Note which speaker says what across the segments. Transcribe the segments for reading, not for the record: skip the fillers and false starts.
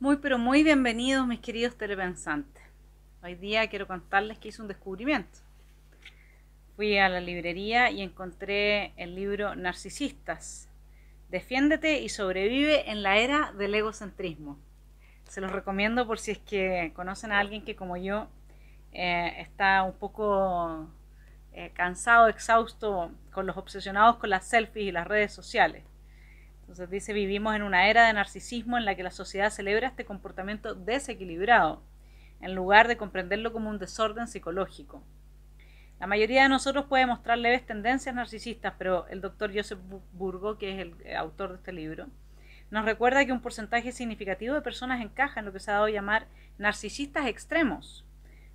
Speaker 1: Muy pero muy bienvenidos mis queridos telepensantes. Hoy día quiero contarles que hice un descubrimiento. Fui a la librería y encontré el libro Narcisistas. Defiéndete y sobrevive en la era del egocentrismo. Se los recomiendo por si es que conocen a alguien que como yo está un poco cansado, exhausto con los obsesionados con las selfies y las redes sociales. Entonces dice, vivimos en una era de narcisismo en la que la sociedad celebra este comportamiento desequilibrado, en lugar de comprenderlo como un desorden psicológico. La mayoría de nosotros puede mostrar leves tendencias narcisistas, pero el doctor Joseph Burgo, que es el autor de este libro, nos recuerda que un porcentaje significativo de personas encaja en lo que se ha dado a llamar narcisistas extremos,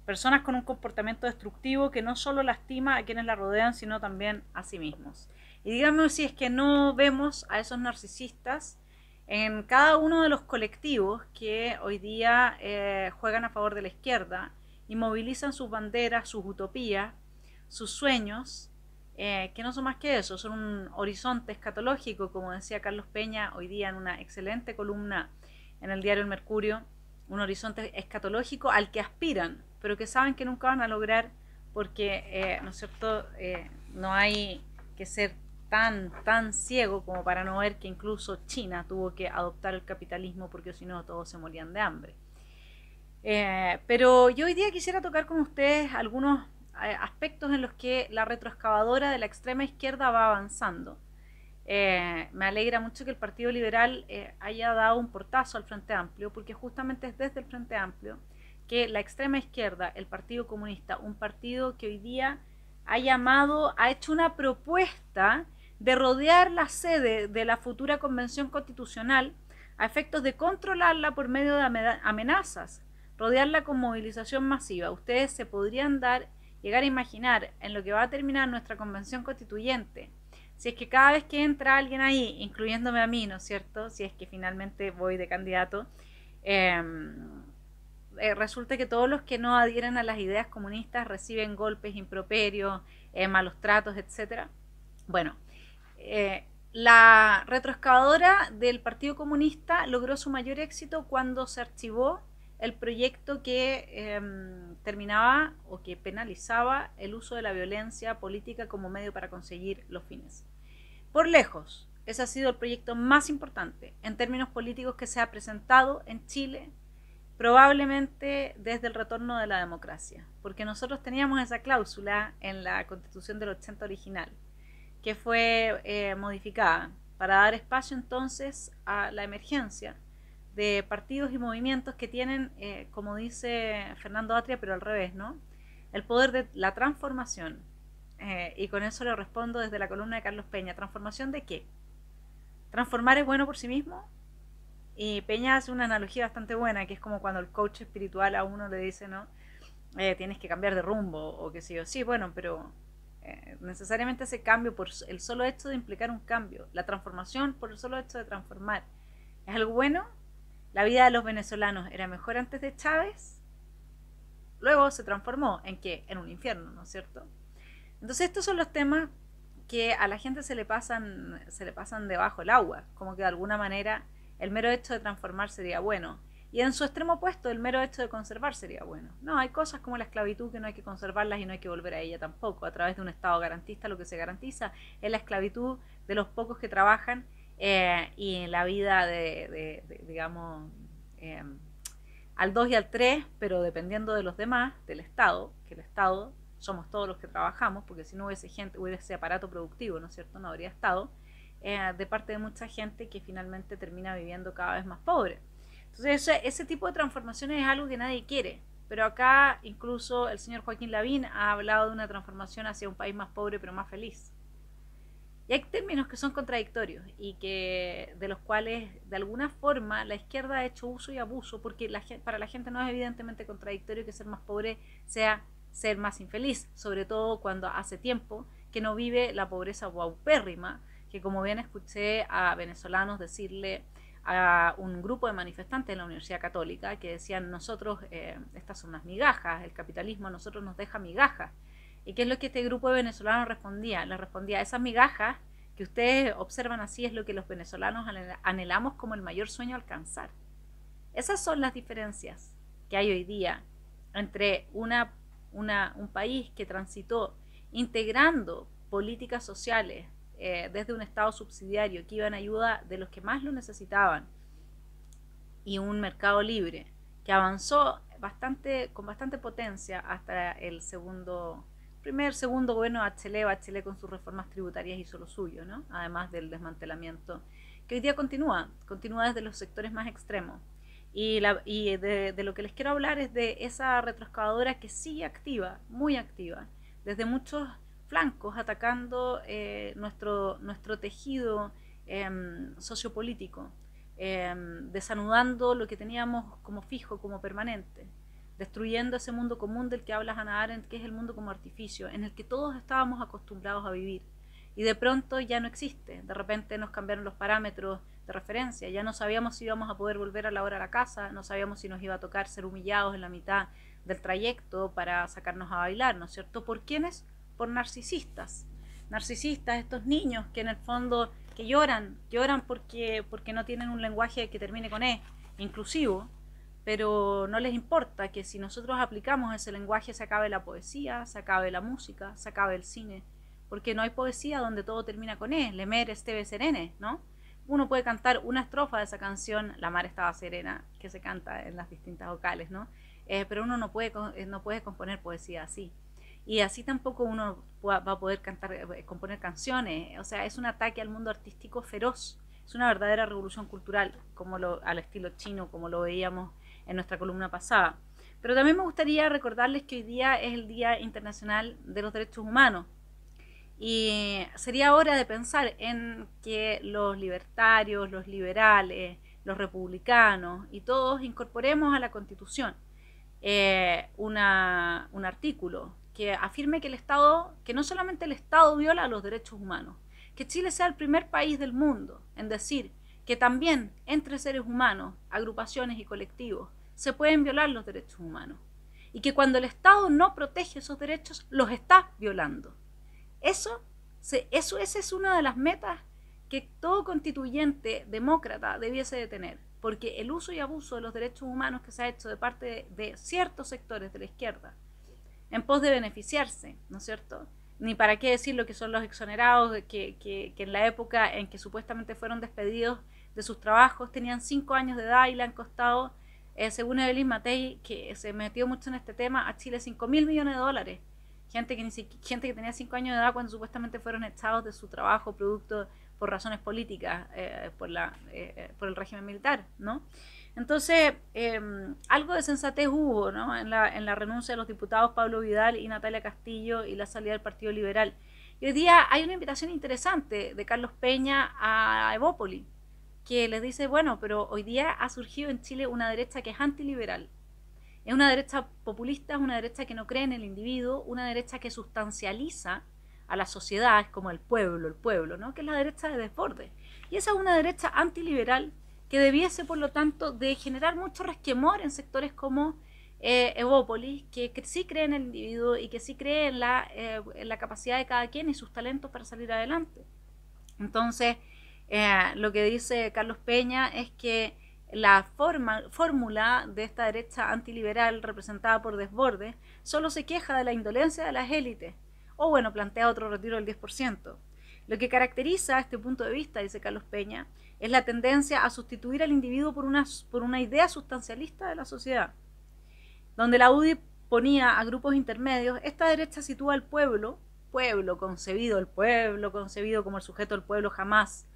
Speaker 1: personas con un comportamiento destructivo que no solo lastima a quienes la rodean, sino también a sí mismos. Y díganme si es que no vemos a esos narcisistas en cada uno de los colectivos que hoy día juegan a favor de la izquierda y movilizan sus banderas, sus utopías, sus sueños, que no son más que eso, son un horizonte escatológico, como decía Carlos Peña hoy día en una excelente columna en el diario El Mercurio, un horizonte escatológico al que aspiran, pero que saben que nunca van a lograr porque, ¿no es cierto?, no hay que ser tan ciego como para no ver que incluso China tuvo que adoptar el capitalismo porque si no todos se morían de hambre. Pero yo hoy día quisiera tocar con ustedes algunos aspectos en los que la retroexcavadora de la extrema izquierda va avanzando. Me alegra mucho que el Partido Liberal haya dado un portazo al Frente Amplio, porque justamente es desde el Frente Amplio que la extrema izquierda, el Partido Comunista, un partido que hoy día ha hecho una propuesta de rodear la sede de la futura convención constitucional a efectos de controlarla por medio de amenazas, rodearla con movilización masiva. Ustedes se podrían llegar a imaginar en lo que va a terminar nuestra convención constituyente, si es que cada vez que entra alguien ahí, incluyéndome a mí, ¿no es cierto?, si es que finalmente voy de candidato, resulta que todos los que no adhieren a las ideas comunistas reciben golpes, improperios, malos tratos, etc. Bueno, la retroexcavadora del Partido Comunista logró su mayor éxito cuando se archivó el proyecto que terminaba o que penalizaba el uso de la violencia política como medio para conseguir los fines. Por lejos, ese ha sido el proyecto más importante en términos políticos que se ha presentado en Chile, probablemente desde el retorno de la democracia, porque nosotros teníamos esa cláusula en la Constitución del 80 original, que fue modificada para dar espacio entonces a la emergencia de partidos y movimientos que tienen, como dice Fernando Atria, pero al revés, ¿no?, el poder de la transformación. Y con eso le respondo desde la columna de Carlos Peña. ¿Transformación de qué? ¿Transformar es bueno por sí mismo? Y Peña hace una analogía bastante buena, que es como cuando el coach espiritual a uno le dice, ¿no?, tienes que cambiar de rumbo, o qué sé yo. Sí, bueno, pero necesariamente ese cambio, por el solo hecho de implicar un cambio, la transformación por el solo hecho de transformar, ¿es algo bueno? La vida de los venezolanos era mejor antes de Chávez, luego se transformó en ¿qué? En un infierno, ¿no es cierto? Entonces estos son los temas que a la gente se le pasan debajo del agua, como que de alguna manera el mero hecho de transformar sería bueno, y en su extremo opuesto el mero hecho de conservar sería bueno. No, hay cosas como la esclavitud que no hay que conservarlas y no hay que volver a ella tampoco. A través de un Estado garantista lo que se garantiza es la esclavitud de los pocos que trabajan y la vida digamos, al 2 y al 3, pero dependiendo de los demás, del Estado, que el Estado somos todos los que trabajamos, porque si no hubiese gente, hubiese aparato productivo, ¿no es cierto?, no habría Estado, de parte de mucha gente que finalmente termina viviendo cada vez más pobre. Entonces ese tipo de transformaciones es algo que nadie quiere, pero acá incluso el señor Joaquín Lavín ha hablado de una transformación hacia un país más pobre pero más feliz. Y hay términos que son contradictorios y que de los cuales de alguna forma la izquierda ha hecho uso y abuso, porque para la gente no es evidentemente contradictorio que ser más pobre sea ser más infeliz, sobre todo cuando hace tiempo que no vive la pobreza paupérrima, que como bien escuché a venezolanos decirle a un grupo de manifestantes en la Universidad Católica que decían, nosotros, estas son unas migajas, el capitalismo a nosotros nos deja migajas. ¿Y qué es lo que este grupo de venezolanos respondía? Les respondía, esas migajas que ustedes observan así es lo que los venezolanos anhelamos como el mayor sueño a alcanzar. Esas son las diferencias que hay hoy día entre un país que transitó integrando políticas sociales desde un Estado subsidiario que iba en ayuda de los que más lo necesitaban y un mercado libre que avanzó con bastante potencia hasta el segundo gobierno de Bachelet con sus reformas tributarias hizo lo suyo, ¿no? Además del desmantelamiento que hoy día continúa desde los sectores más extremos. Y de lo que les quiero hablar es de esa retroexcavadora que sigue activa, muy activa, desde muchos flancos, atacando nuestro tejido sociopolítico, desanudando lo que teníamos como fijo, como permanente, destruyendo ese mundo común del que habla Hannah Arendt, que es el mundo como artificio, en el que todos estábamos acostumbrados a vivir. Y de pronto ya no existe, de repente nos cambiaron los parámetros de referencia, ya no sabíamos si íbamos a poder volver a la hora a la casa, no sabíamos si nos iba a tocar ser humillados en la mitad del trayecto para sacarnos a bailar, ¿no es cierto? ¿Por quiénes? Por narcisistas, estos niños que en el fondo que lloran porque no tienen un lenguaje que termine con E, inclusivo, pero no les importa que si nosotros aplicamos ese lenguaje se acabe la poesía, se acabe la música, se acabe el cine, porque no hay poesía donde todo termina con E, Lemer, Esteve, Serene, ¿no? Uno puede cantar una estrofa de esa canción, La mar estaba serena, que se canta en las distintas vocales, ¿no? Pero uno no puede componer poesía así. Y así tampoco uno va a poder componer canciones. O sea, es un ataque al mundo artístico feroz. Es una verdadera revolución cultural, al estilo chino, como lo veíamos en nuestra columna pasada. Pero también me gustaría recordarles que hoy día es el Día Internacional de los Derechos Humanos. Y sería hora de pensar en que los libertarios, los liberales, los republicanos y todos incorporemos a la Constitución un artículo que afirme que que no solamente el Estado viola los derechos humanos, que Chile sea el primer país del mundo en decir que también entre seres humanos, agrupaciones y colectivos se pueden violar los derechos humanos y que cuando el Estado no protege esos derechos los está violando. Esa es una de las metas que todo constituyente demócrata debiese de tener, porque el uso y abuso de los derechos humanos que se ha hecho de parte de ciertos sectores de la izquierda en pos de beneficiarse, ¿no es cierto? Ni para qué decir lo que son los exonerados, que en la época en que supuestamente fueron despedidos de sus trabajos tenían 5 años de edad y le han costado, según Evelyn Matei, que se metió mucho en este tema, a Chile $5.000 millones. Gente que tenía 5 años de edad cuando supuestamente fueron echados de su trabajo producto por razones políticas, por el régimen militar, ¿no? Entonces, algo de sensatez hubo, ¿no? en la renuncia de los diputados Pablo Vidal y Natalia Castillo y la salida del Partido Liberal. Y hoy día hay una invitación interesante de Carlos Peña a Evópolis, que les dice, bueno, pero hoy día ha surgido en Chile una derecha que es antiliberal. Es una derecha populista, es una derecha que no cree en el individuo, una derecha que sustancializa a la sociedad, es como el pueblo, ¿no? Que es la derecha de Desbordes. Y esa es una derecha antiliberal que debiese, por lo tanto, de generar mucho resquemor en sectores como Evópolis, que sí cree en el individuo y que sí cree en la capacidad de cada quien y sus talentos para salir adelante. Entonces, lo que dice Carlos Peña es que la fórmula de esta derecha antiliberal representada por Desbordes solo se queja de la indolencia de las élites, o bueno, plantea otro retiro del 10%. Lo que caracteriza este punto de vista, dice Carlos Peña, es la tendencia a sustituir al individuo por una idea sustancialista de la sociedad. Donde la UDI ponía a grupos intermedios, esta derecha sitúa al pueblo concebido como el sujeto del pueblo jamás,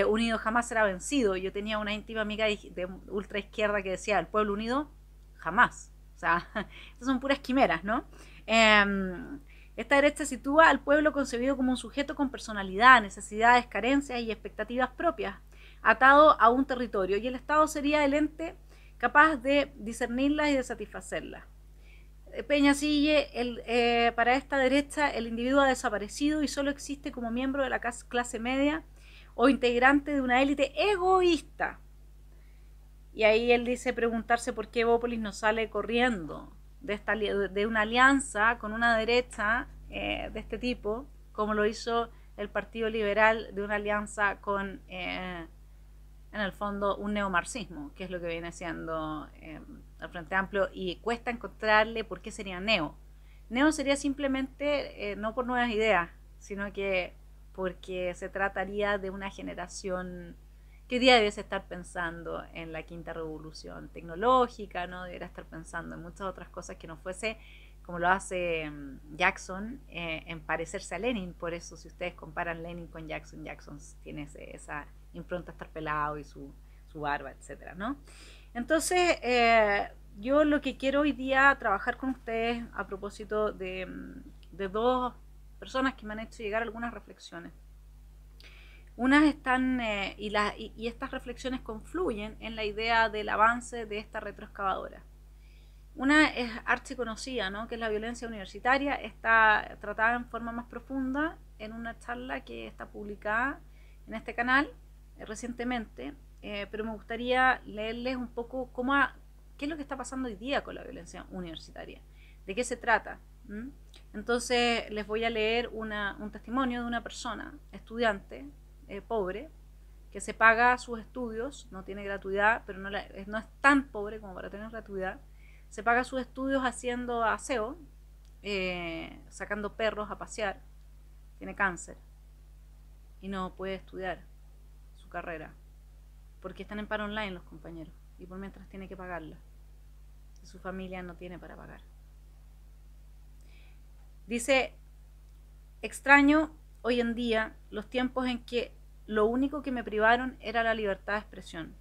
Speaker 1: unido jamás será vencido. Yo tenía una íntima amiga de ultra izquierda que decía, el pueblo unido jamás. O sea, estas son puras quimeras, ¿no? Esta derecha sitúa al pueblo concebido como un sujeto con personalidad, necesidades, carencias y expectativas propias, atado a un territorio, y el Estado sería el ente capaz de discernirlas y de satisfacerlas. Peña sigue, para esta derecha el individuo ha desaparecido y solo existe como miembro de la clase media o integrante de una élite egoísta. Y ahí él dice preguntarse por qué Evópolis no sale corriendo de una alianza con una derecha de este tipo, como lo hizo el Partido Liberal, de una alianza en el fondo un neomarxismo, que es lo que viene siendo el Frente Amplio, y cuesta encontrarle por qué sería neo. Neo sería simplemente no por nuevas ideas, sino que porque se trataría de una generación que hoy día debiese estar pensando en la quinta revolución tecnológica, no debería estar pensando en muchas otras cosas que no fuese como lo hace Jackson, en parecerse a Lenin. Por eso, si ustedes comparan Lenin con Jackson, Jackson tiene esa impronta estar pelado y su barba, etcétera, ¿no? Entonces, yo lo que quiero hoy día trabajar con ustedes a propósito de dos personas que me han hecho llegar algunas reflexiones. Unas están, y estas reflexiones confluyen en la idea del avance de esta retroexcavadora. Una es archiconocida, ¿no? Que es la violencia universitaria. Está tratada en forma más profunda en una charla que está publicada en este canal recientemente, pero me gustaría leerles un poco qué es lo que está pasando hoy día con la violencia universitaria, de qué se trata. Entonces les voy a leer un testimonio de una persona, estudiante, pobre, que se paga sus estudios, no tiene gratuidad, pero no es tan pobre como para tener gratuidad. Se paga sus estudios haciendo aseo, sacando perros a pasear, tiene cáncer y no puede estudiar su carrera porque están en paro online los compañeros y por mientras tiene que pagarla y su familia no tiene para pagar. Dice: extraño hoy en día los tiempos en que lo único que me privaron era la libertad de expresión.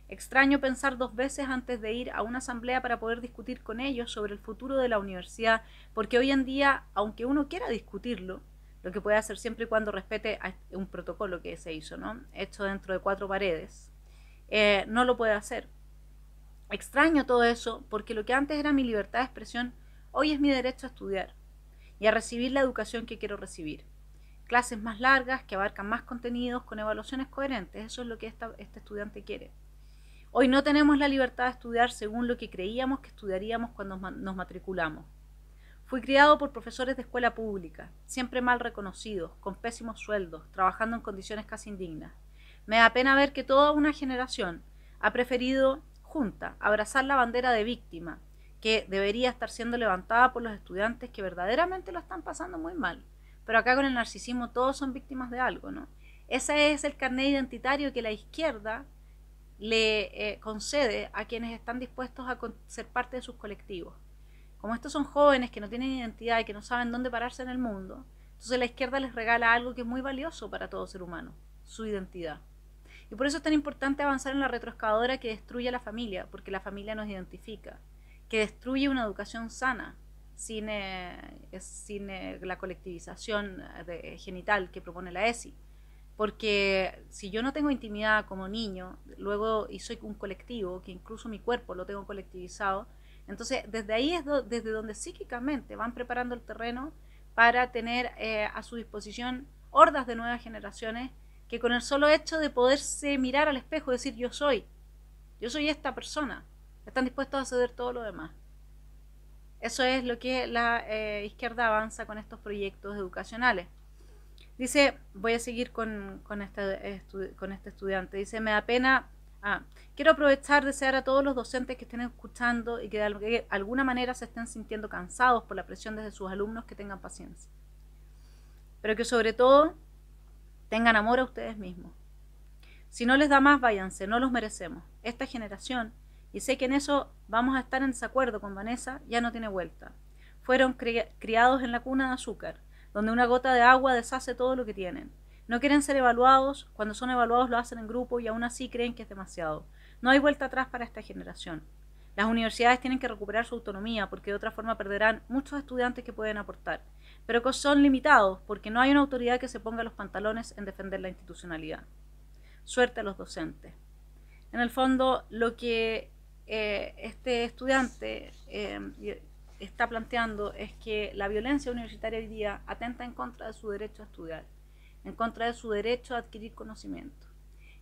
Speaker 1: Extraño pensar 2 veces antes de ir a una asamblea para poder discutir con ellos sobre el futuro de la universidad, porque hoy en día, aunque uno quiera discutirlo, lo que puede hacer siempre y cuando respete un protocolo que se hizo, ¿no? Hecho dentro de 4 paredes, no lo puede hacer. Extraño todo eso porque lo que antes era mi libertad de expresión, hoy es mi derecho a estudiar y a recibir la educación que quiero recibir. Clases más largas que abarcan más contenidos con evaluaciones coherentes, eso es lo que este estudiante quiere. Hoy no tenemos la libertad de estudiar según lo que creíamos que estudiaríamos cuando nos matriculamos. Fui criado por profesores de escuela pública, siempre mal reconocidos, con pésimos sueldos, trabajando en condiciones casi indignas. Me da pena ver que toda una generación ha preferido, junta, abrazar la bandera de víctima, que debería estar siendo levantada por los estudiantes que verdaderamente lo están pasando muy mal. Pero acá con el narcisismo todos son víctimas de algo, ¿no? Ese es el carnet identitario que la izquierda le concede a quienes están dispuestos a ser parte de sus colectivos. Como estos son jóvenes que no tienen identidad y que no saben dónde pararse en el mundo, entonces la izquierda les regala algo que es muy valioso para todo ser humano: su identidad. Y por eso es tan importante avanzar en la retroexcavadora que destruye a la familia, porque la familia nos identifica, que destruye una educación sana, sin la colectivización genital que propone la ESI. Porque si yo no tengo intimidad como niño, luego y soy un colectivo, que incluso mi cuerpo lo tengo colectivizado, entonces desde ahí es desde donde psíquicamente van preparando el terreno para tener a su disposición hordas de nuevas generaciones que con el solo hecho de poderse mirar al espejo y decir yo soy esta persona, están dispuestos a ceder todo lo demás. Eso es lo que la izquierda avanza con estos proyectos educacionales. Dice, voy a seguir con este estudiante, dice: me da pena, quiero aprovechar de desear a todos los docentes que estén escuchando y que de alguna manera se estén sintiendo cansados por la presión desde sus alumnos, que tengan paciencia, pero que sobre todo tengan amor a ustedes mismos. Si no les da más, váyanse, no los merecemos. Esta generación, y sé que en eso vamos a estar en desacuerdo con Vanessa, ya no tiene vuelta. Fueron criados en la cuna de azúcar, donde una gota de agua deshace todo lo que tienen. No quieren ser evaluados, cuando son evaluados lo hacen en grupo y aún así creen que es demasiado. No hay vuelta atrás para esta generación. Las universidades tienen que recuperar su autonomía porque de otra forma perderán muchos estudiantes que pueden aportar, pero que son limitados porque no hay una autoridad que se ponga los pantalones en defender la institucionalidad. Suerte a los docentes. En el fondo, lo que este estudiante está planteando es que la violencia universitaria hoy día atenta en contra de su derecho a estudiar, en contra de su derecho a adquirir conocimiento.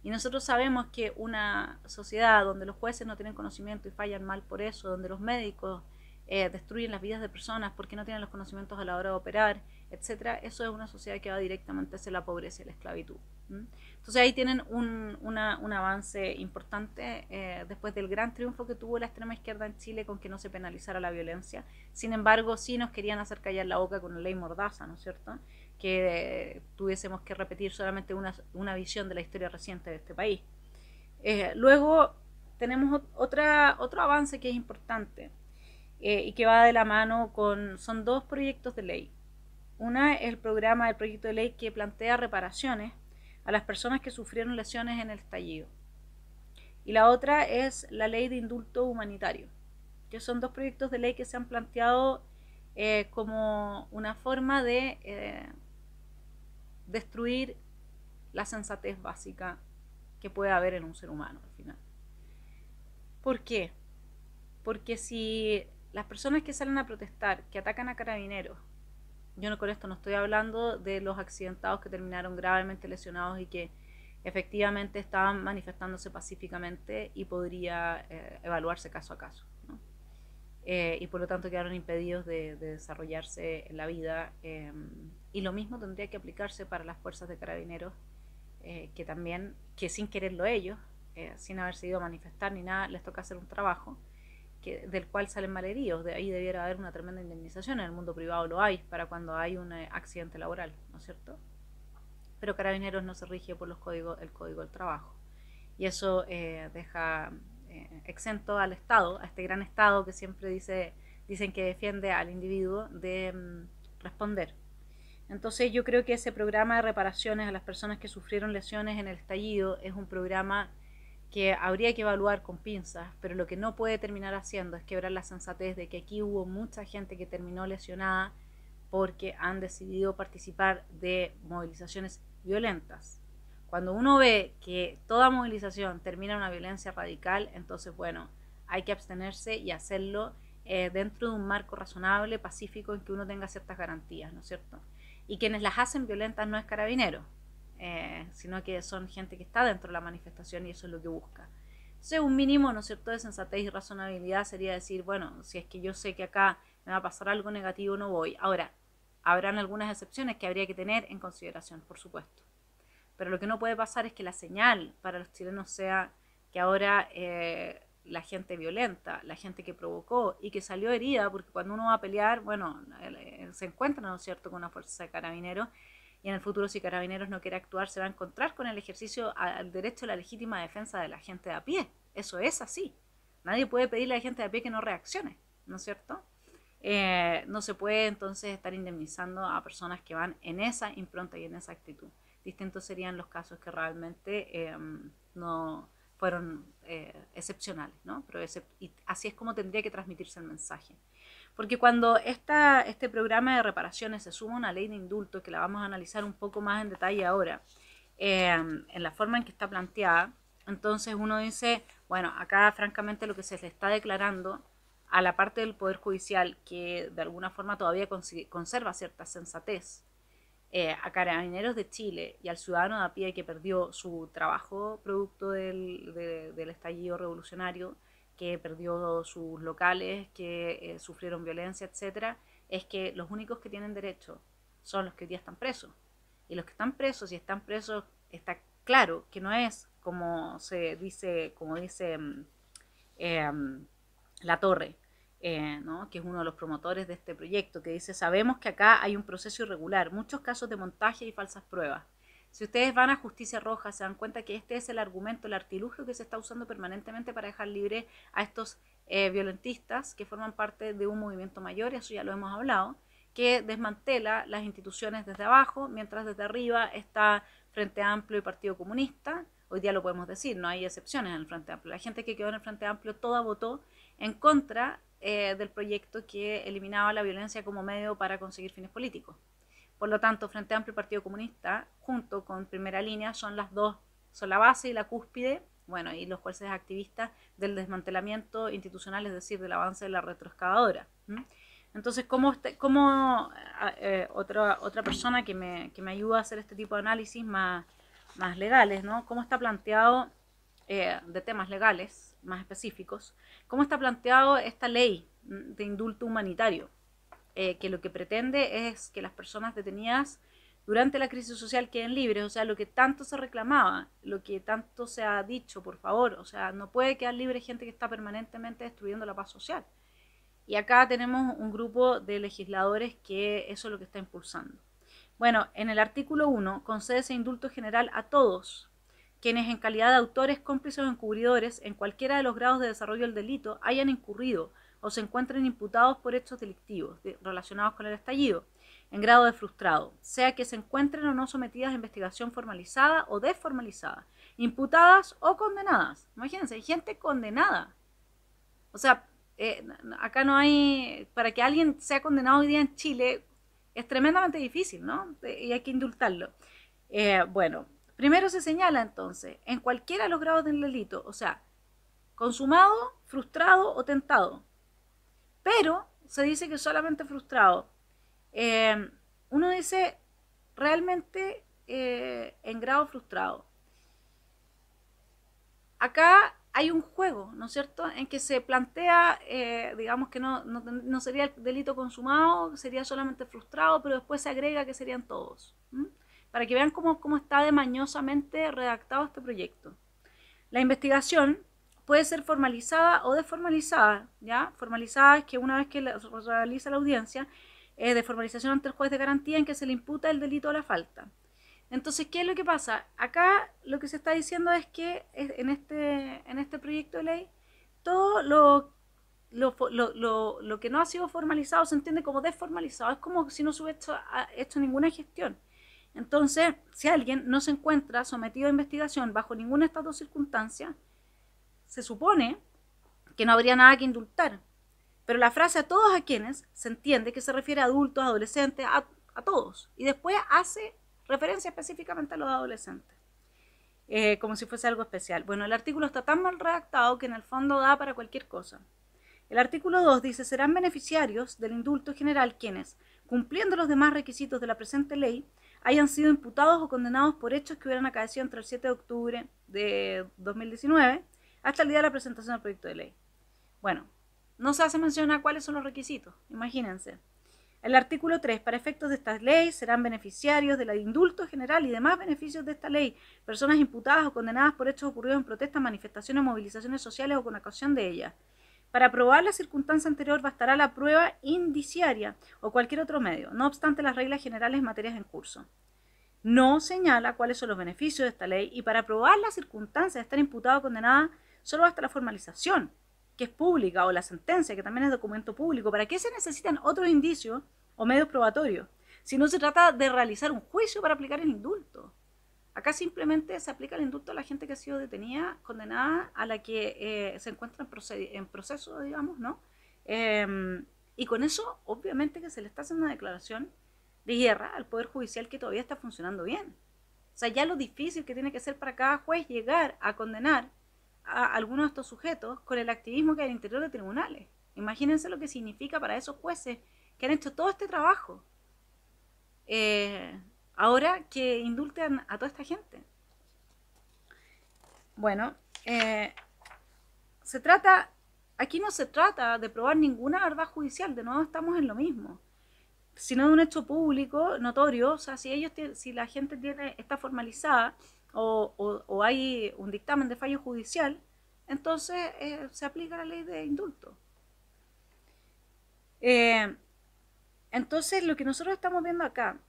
Speaker 1: Y nosotros sabemos que una sociedad donde los jueces no tienen conocimiento y fallan mal por eso, donde los médicos destruyen las vidas de personas porque no tienen los conocimientos a la hora de operar, etcétera, eso es una sociedad que va directamente hacia la pobreza y la esclavitud. Entonces ahí tienen un avance importante después del gran triunfo que tuvo la extrema izquierda en Chile con que no se penalizara la violencia. Sin embargo, sí nos querían hacer callar la boca con la ley Mordaza, ¿no es cierto? Que tuviésemos que repetir solamente una visión de la historia reciente de este país. Luego tenemos otro avance que es importante y que va de la mano son dos proyectos de ley. Una es el proyecto de ley que plantea reparaciones a las personas que sufrieron lesiones en el estallido. Y la otra es la ley de indulto humanitario, que son dos proyectos de ley que se han planteado como una forma de destruir la sensatez básica que puede haber en un ser humano al final. ¿Por qué? Porque si las personas que salen a protestar, que atacan a carabineros, yo no con esto no estoy hablando de los accidentados que terminaron gravemente lesionados y que efectivamente estaban manifestándose pacíficamente y podría evaluarse caso a caso, ¿no? Y por lo tanto quedaron impedidos de desarrollarse en la vida, y lo mismo tendría que aplicarse para las fuerzas de carabineros, que también, que sin quererlo ellos, sin haberse ido a manifestar ni nada, les toca hacer un trabajo del cual salen malheridos. De ahí debiera haber una tremenda indemnización. En el mundo privado lo hay para cuando hay un accidente laboral, ¿no es cierto? Pero Carabineros no se rige por el código del trabajo. Y eso deja exento al Estado, a este gran Estado que siempre dicen que defiende al individuo, de responder. Entonces yo creo que ese programa de reparaciones a las personas que sufrieron lesiones en el estallido es un programa que habría que evaluar con pinzas, pero lo que no puede terminar haciendo es quebrar la sensatez de que aquí hubo mucha gente que terminó lesionada porque han decidido participar de movilizaciones violentas. Cuando uno ve que toda movilización termina en una violencia radical, entonces, bueno, hay que abstenerse y hacerlo dentro de un marco razonable, pacífico, en que uno tenga ciertas garantías, ¿no es cierto? Y quienes las hacen violentas no es Carabineros, sino que son gente que está dentro de la manifestación y eso es lo que busca. Entonces un mínimo, ¿no es cierto?, de sensatez y razonabilidad sería decir, bueno, si es que yo sé que acá me va a pasar algo negativo, no voy. Ahora, habrán algunas excepciones que habría que tener en consideración, por supuesto. Pero lo que no puede pasar es que la señal para los chilenos sea que ahora la gente violenta, la gente que provocó y que salió herida, porque cuando uno va a pelear, bueno, se encuentra, ¿no es cierto?, con una fuerza de carabineros, y en el futuro, si Carabineros no quiere actuar, se va a encontrar con el ejercicio al derecho a la legítima defensa de la gente de a pie. Eso es así. Nadie puede pedirle a la gente de a pie que no reaccione, ¿no es cierto? No se puede entonces estar indemnizando a personas que van en esa impronta y en esa actitud. Distintos serían los casos que realmente no fueron excepcionales, ¿no? Pero y así es como tendría que transmitirse el mensaje. Porque cuando este programa de reparaciones se suma a una ley de indulto, que la vamos a analizar un poco más en detalle ahora, en la forma en que está planteada, entonces uno dice, bueno, acá francamente lo que se le está declarando a la parte del Poder Judicial, que de alguna forma todavía conserva cierta sensatez, a Carabineros de Chile y al ciudadano de a pie que perdió su trabajo producto del estallido revolucionario, que perdió sus locales, que sufrieron violencia, etcétera, es que los únicos que tienen derecho son los que hoy día están presos. Y los que están presos, y están presos, está claro que no es como dice La Torre, ¿no?, que es uno de los promotores de este proyecto, que dice, sabemos que acá hay un proceso irregular, muchos casos de montaje y falsas pruebas. Si ustedes van a Justicia Roja, se dan cuenta que este es el argumento, el artilugio que se está usando permanentemente para dejar libre a estos violentistas que forman parte de un movimiento mayor, y eso ya lo hemos hablado, que desmantela las instituciones desde abajo, mientras desde arriba está Frente Amplio y Partido Comunista. Hoy día lo podemos decir, no hay excepciones en el Frente Amplio. La gente que quedó en el Frente Amplio toda votó en contra del proyecto que eliminaba la violencia como medio para conseguir fines políticos. Por lo tanto, Frente Amplio y Partido Comunista, junto con Primera Línea, son la base y la cúspide, bueno, y los jueces activistas del desmantelamiento institucional, es decir, del avance de la retroexcavadora. Entonces, otra persona que me ayuda a hacer este tipo de análisis más legales, ¿no?, cómo está planteado, de temas legales más específicos, cómo está planteado esta ley de indulto humanitario, que lo que pretende es que las personas detenidas durante la crisis social queden libres, o sea, lo que tanto se reclamaba, lo que tanto se ha dicho, por favor, o sea, no puede quedar libre gente que está permanentemente destruyendo la paz social. Y acá tenemos un grupo de legisladores que eso es lo que está impulsando. Bueno, en el artículo 1 concédese indulto general a todos quienes en calidad de autores, cómplices o encubridores en cualquiera de los grados de desarrollo del delito hayan incurrido o se encuentren imputados por hechos delictivos relacionados con el estallido, en grado de frustrado, sea que se encuentren o no sometidas a investigación formalizada o desformalizada, imputadas o condenadas. Imagínense, hay gente condenada. O sea, acá no hay, para que alguien sea condenado hoy día en Chile, es tremendamente difícil, ¿no? Y hay que indultarlo. Bueno, primero se señala entonces, en cualquiera de los grados del delito, o sea, consumado, frustrado o tentado. Pero se dice que solamente frustrado. Uno dice, realmente en grado frustrado. Acá hay un juego, ¿no es cierto?, en que se plantea, digamos que no sería el delito consumado, sería solamente frustrado, pero después se agrega que serían todos. Para que vean cómo está de mañosamente redactado este proyecto. La investigación puede ser formalizada o desformalizada, ¿ya? Formalizada es que una vez que se realiza la audiencia, de formalización ante el juez de garantía en que se le imputa el delito o la falta. Entonces, ¿qué es lo que pasa? Acá lo que se está diciendo es que en este proyecto de ley, todo lo que no ha sido formalizado se entiende como desformalizado. Es como si no se hubiera hecho ninguna gestión. Entonces, si alguien no se encuentra sometido a investigación bajo ninguna de estas dos circunstancias, se supone que no habría nada que indultar. Pero la frase a todos a quienes se entiende que se refiere a adultos, adolescentes, a todos. Y después hace referencia específicamente a los adolescentes, como si fuese algo especial. Bueno, el artículo está tan mal redactado que en el fondo da para cualquier cosa. El artículo 2 dice, serán beneficiarios del indulto general quienes, cumpliendo los demás requisitos de la presente ley, hayan sido imputados o condenados por hechos que hubieran acaecido entre el 7 de octubre de 2019 hasta el día de la presentación del proyecto de ley. Bueno, no se hace mención a cuáles son los requisitos, imagínense. El artículo 3, para efectos de esta ley, serán beneficiarios del indulto general y demás beneficios de esta ley, personas imputadas o condenadas por hechos ocurridos en protestas, manifestaciones, movilizaciones sociales o con ocasión de ellas. Para probar la circunstancia anterior bastará la prueba indiciaria o cualquier otro medio, no obstante las reglas generales en materias en curso. No señala cuáles son los beneficios de esta ley y para probar la circunstancia de estar imputado o condenada, solo basta la formalización, que es pública, o la sentencia, que también es documento público. ¿Para qué se necesitan otros indicios o medios probatorios? Si no se trata de realizar un juicio para aplicar el indulto. Acá simplemente se aplica el indulto a la gente que ha sido detenida, condenada, a la que se encuentra en proceso, digamos, ¿no? Y con eso, obviamente que se le está haciendo una declaración de guerra al Poder Judicial que todavía está funcionando bien. O sea, ya lo difícil que tiene que ser para cada juez llegar a condenar a algunos de estos sujetos con el activismo que hay al interior de tribunales. Imagínense lo que significa para esos jueces que han hecho todo este trabajo. Ahora que indulten a toda esta gente. Bueno, aquí no se trata de probar ninguna verdad judicial, de nuevo estamos en lo mismo, sino de un hecho público, notorio. O sea, si la gente está formalizada o hay un dictamen de fallo judicial, entonces se aplica la ley de indulto. Entonces, lo que nosotros estamos viendo acá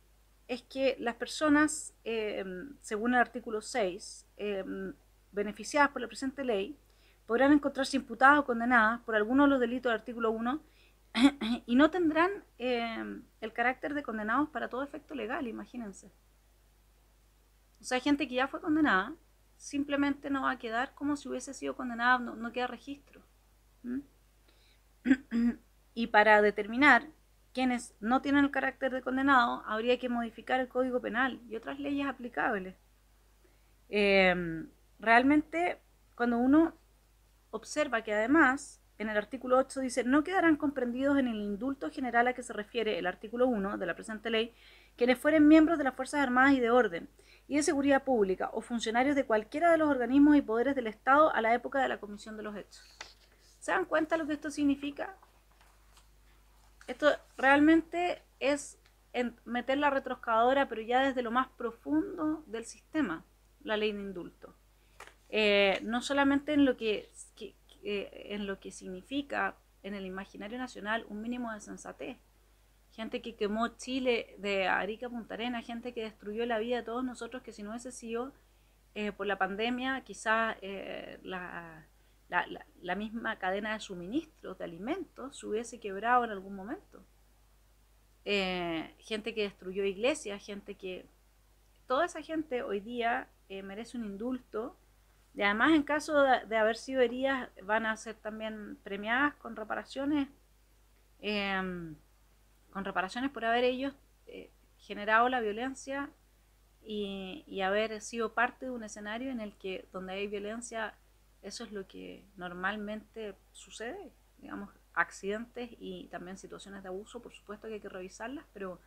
Speaker 1: es que las personas, según el artículo 6, beneficiadas por la presente ley, podrán encontrarse imputadas o condenadas por alguno de los delitos del artículo 1 y no tendrán el carácter de condenados para todo efecto legal, imagínense. O sea, hay gente que ya fue condenada, simplemente no va a quedar como si hubiese sido condenada, no queda registro. Y para determinar quienes no tienen el carácter de condenado, habría que modificar el Código Penal y otras leyes aplicables. Realmente, cuando uno observa que además, en el artículo 8 dice, no quedarán comprendidos en el indulto general a que se refiere el artículo 1 de la presente ley, quienes fueren miembros de las Fuerzas Armadas y de Orden y de Seguridad Pública o funcionarios de cualquiera de los organismos y poderes del Estado a la época de la comisión de los hechos. ¿Se dan cuenta lo que esto significa? Esto realmente es meter la retroexcavadora, pero ya desde lo más profundo del sistema, la ley de indulto. No solamente en lo en lo que significa en el imaginario nacional un mínimo de sensatez. Gente que quemó Chile de Arica a Punta Arenas, gente que destruyó la vida de todos nosotros, que si no hubiese sido por la pandemia, quizás la misma cadena de suministros de alimentos se hubiese quebrado en algún momento. Gente que destruyó iglesias, gente que... Toda esa gente hoy día merece un indulto. Y además, en caso de haber sido heridas, van a ser también premiadas con reparaciones por haber ellos generado la violencia y haber sido parte de un escenario en el que donde hay violencia, eso es lo que normalmente sucede, digamos, accidentes y también situaciones de abuso, por supuesto que hay que revisarlas, pero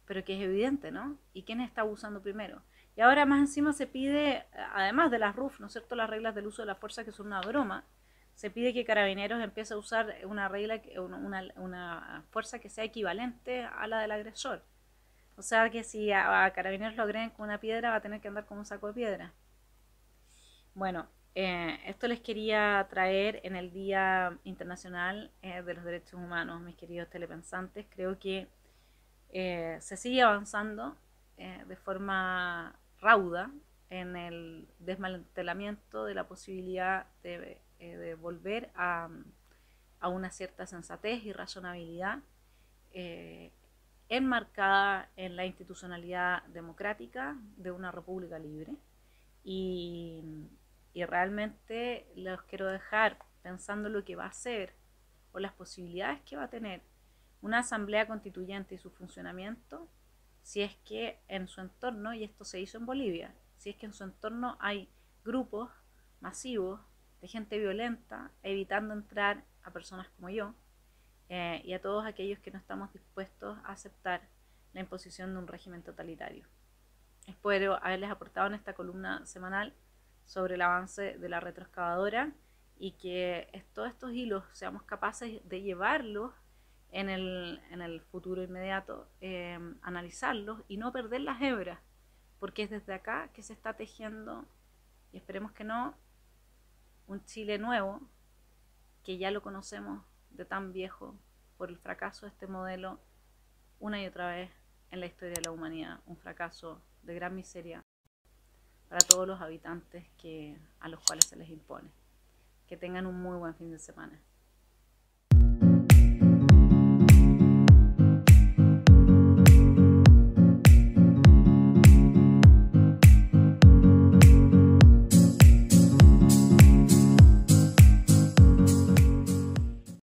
Speaker 1: que es evidente, ¿no? ¿Y quién está abusando primero? Y ahora más encima se pide, además de las RUF, ¿no es cierto?, las reglas del uso de la fuerza, que son una broma, se pide que Carabineros empiece a usar una regla, una fuerza que sea equivalente a la del agresor. O sea que si a Carabineros lo agreden con una piedra, va a tener que andar con un saco de piedra. Bueno, esto les quería traer en el Día Internacional de los Derechos Humanos, mis queridos telepensantes. Creo que se sigue avanzando de forma rauda en el desmantelamiento de la posibilidad de volver a una cierta sensatez y razonabilidad enmarcada en la institucionalidad democrática de una república libre. Y, y realmente los quiero dejar pensando lo que va a ser o las posibilidades que va a tener una asamblea constituyente y su funcionamiento, si es que en su entorno, y esto se hizo en Bolivia, si es que en su entorno hay grupos masivos de gente violenta, evitando entrar a personas como yo, y a todos aquellos que no estamos dispuestos a aceptar la imposición de un régimen totalitario. Espero haberles aportado en esta columna semanal sobre el avance de la retroexcavadora y que todos estos hilos seamos capaces de llevarlos en el futuro inmediato, analizarlos y no perder las hebras, porque es desde acá que se está tejiendo, y esperemos que no, un Chile nuevo, que ya lo conocemos de tan viejo por el fracaso de este modelo una y otra vez en la historia de la humanidad, un fracaso de gran miseria para todos los habitantes a los cuales se les impone. Que tengan un muy buen fin de semana.